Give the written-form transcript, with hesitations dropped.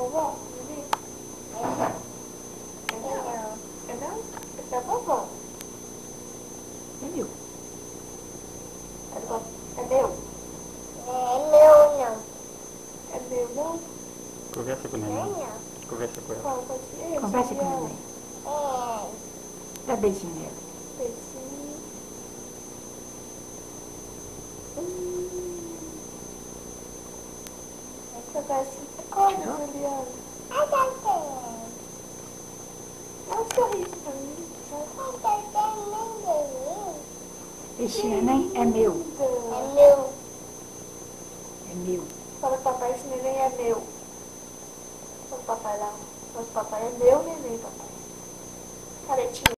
vovó, Vivi? É não? É não? É da vovó. É meu. É meu? É meu não. É meu não? Conversa com o neném. Não. Conversa com ela. Fala com a tia. Conversa com a ela. neném. É. Dá beijinho nela. Beijinho. Essa vai se come, Juliana. A gatinha. Dá um sorriso pra mim. A gatinha Esse neném é meu. Linda. é meu. É meu. Fala, papai, esse neném é meu. Fala, papai lá. Fala, papai, é meu neném, papai. Caretinha.